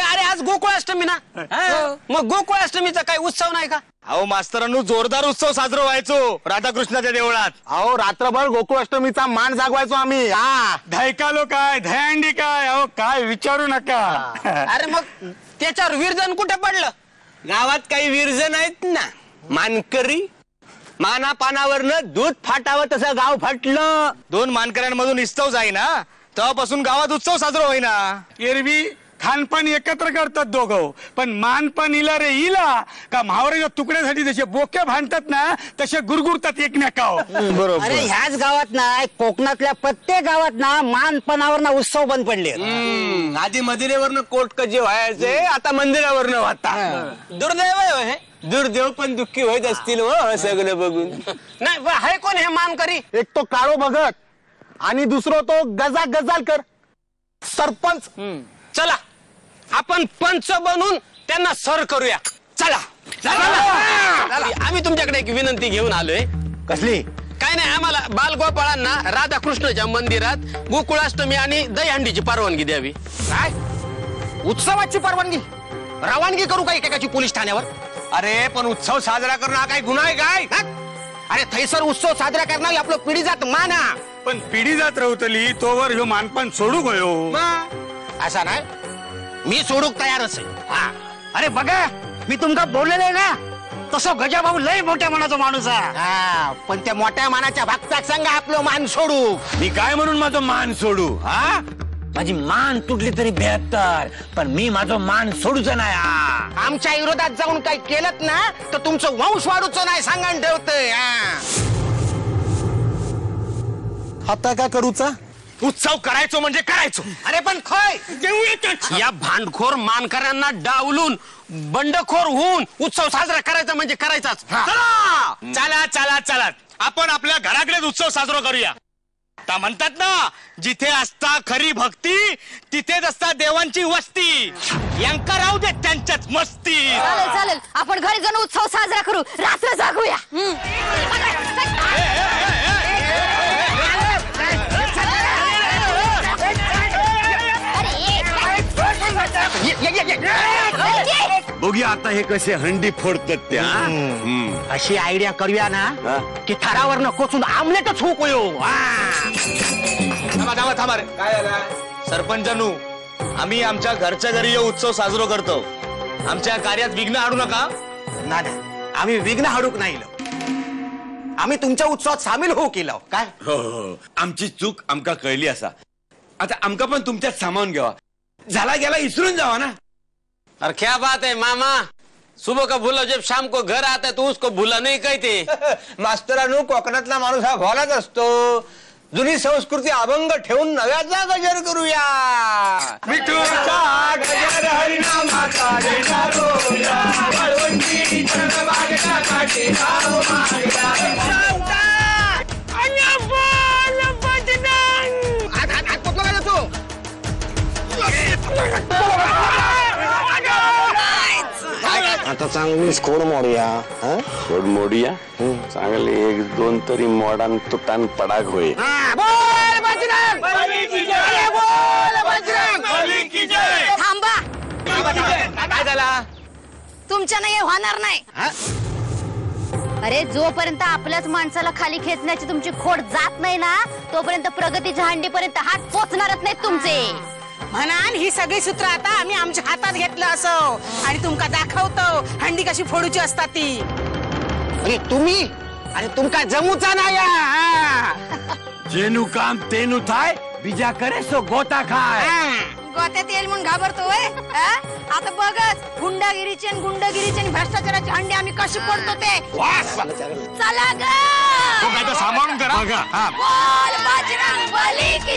अरे आज गोकुळाष्टमी ना, मग गोकुळाष्टमीचा काही उत्सव नाही का? अहो मास्तरांनो, जोरदार उत्सव साजरा व्हायचो राधाकृष्णाच्या देवळात. अहो रात्रभर गोकुळाष्टमीचा मान जागवायचो आम्ही. धैकालो काय, दह्यांडी काय, अहो काय विचारू नका. अरे मग त्याच्यावर विरजन कुठे पडलं? गावात काही विरजन आहेत ना, मानकरी माना पानावरनं दूध फाटावं तसं गाव फाटलं. 2 मानकऱ्यांमधून इस्तव जाईना, तेव्हापासून गावात उत्सव साजरा होईना. एरवी खानपान एकत्र करतात दोघं, पण मानपान इला रे इला का म्हावऱ्याच्या तुकड्यासाठी जसे बोक्या भांडतात ना, तसे गुरगुरतात एकमेकावर. बरोबर. अरे ह्याच गावात ना, कोकणातल्या प्रत्येक गावात ना मानपणावर ना उत्सव बंद पडले. आधी मदिरेवरनं कोट कजे व्हायचे, आता मंदिरावरनं वाहता. दुर्दैव आहे हे. दुर्दैव पण दुःखी होत असतील हो सगळं बघून. नाही आहे कोण हे मानकरी? एक तो काळो भगत आणि दुसरो तो गजा गजालकर सरपंच. चला आपण पंच बनून त्यांना सर करूया. चला आम्ही तुमच्याकडे एक विनंती घेऊन आलोय. कसली? काय नाही, आम्हाला बालगोपाळांना राधाकृष्णाच्या मंदिरात गोकुळाष्टमी आणि दहीहंडीची परवानगी द्यावी. काय उत्सवाची परवानगी? रवानगी करू का एकेकाची पोलीस ठाण्यावर? अरे पण उत्सव साजरा करणं हा काही गुन्हा आहे काय? अरे थैसर उत्सव साजरा करणार आपलं पिढी जात माना. पण पिढी जात रवतली तोवर ह्यो मानपान सोडू गयो. असा नाही, मी सोडूक तयारच आहे. अरे बघा, मी तुमका बोललेलं आहे ना, तसं गजाभाऊ लय मोठ्या मनाचा माणूस आहे. पण त्या मोठ्या मानाच्या भक्ताक सांगा आपलं मान सोडू. मी काय म्हणून माझं मान सोडू? माझी मान तुटली तरी बेहत्तर, पण मी माझं मान सोडूच नाही. आमच्या विरोधात जाऊन काही केलं ना, तर तुमचं वंश वाढूच नाही सांगून ठेवतंय. आता काय करूचा? उत्सव करायचो म्हणजे करायचो. अरे पण खोय या भांडखोर मानकऱ्यांना डावलून बंडखोर होऊन उत्सव साजरा करायचा म्हणजे करायचाच. चला चला चला, आपण आपल्या घराकडेच उत्सव साजरा करूया. आता म्हणतात ना, जिथे असता खरी भक्ती तिथेच असता देवांची वस्ती. यांका राहू दे त्यांच्याच मस्ती. चालेल चालेल, आपण घरी जाऊन उत्सव साजरा करू, रात्र जागूया. बघूया आता हे कसे हंडी फोडतात त्या. अशी आयडिया करूया ना की थरावर कोचून आमलेटच होऊ कोयो. थांबा थांबा थांबा रे. काय झालं? सरपंचानू, आम्ही आमच्या घरच्या घरी उत्सव साजरा करतो. आमच्या कार्यात विघ्न आणू नका. नाही, आम्ही विघ्न हाडूक नाही, आम्ही तुमच्या उत्सवात सामील होऊ केलं. काय हो हो, आमची चूक आमका कळली असा. आता आमका पण तुमच्यात सामावून घ्यावा. झाला गेला इसरून जावा ना. अरे क्या बात है मामा, सुबह का भूला जब शाम को घर आता है तो उसको भूला नहीं कहते. मास्तरानू, कोकणातला माणूस हा भोलाच असतो. जुनी संस्कृती अभंग ठेवून नव्याचा गजर करूया. विठूचा गजर हरिनामाचा देणारो या, वाळवंटी चंद्रभागेला काठीला मागेला. आता चांगली स्कोड मोडूया. सोड मोडूया. चांगले 1-2 तरी मोडान तुटान पडाक होय. थांबा, काय झाला? तुमच्यानं हे होणार नाही. अरे जोपर्यंत आपल्याच माणसाला खाली खेचण्याची तुमची खोड जात नाही ना, तोपर्यंत प्रगतीच्या हंडीपर्यंत हात पोचणारच नाहीत तुमचे. म्हणान ही सगळी सूत्र आता आम्ही आमच्या हातात घेतलं असो आणि तुमका दाखवतो हंडी कशी फोडूची असतात ती. अरे तुम्ही, अरे तुमका जमूचा नाही. जेनु काम तेनु थाय, बिजा करे सो गोता खाय. गोत्यात येईल म्हणून घाबरतोय. आता बघच गुंडागिरीची आणि गुंडगिरीची आणि भ्रष्टाचाराची हंडी आम्ही कशी फोडतो ते. चला ग, सामावून करा. बोल बजरंग बली की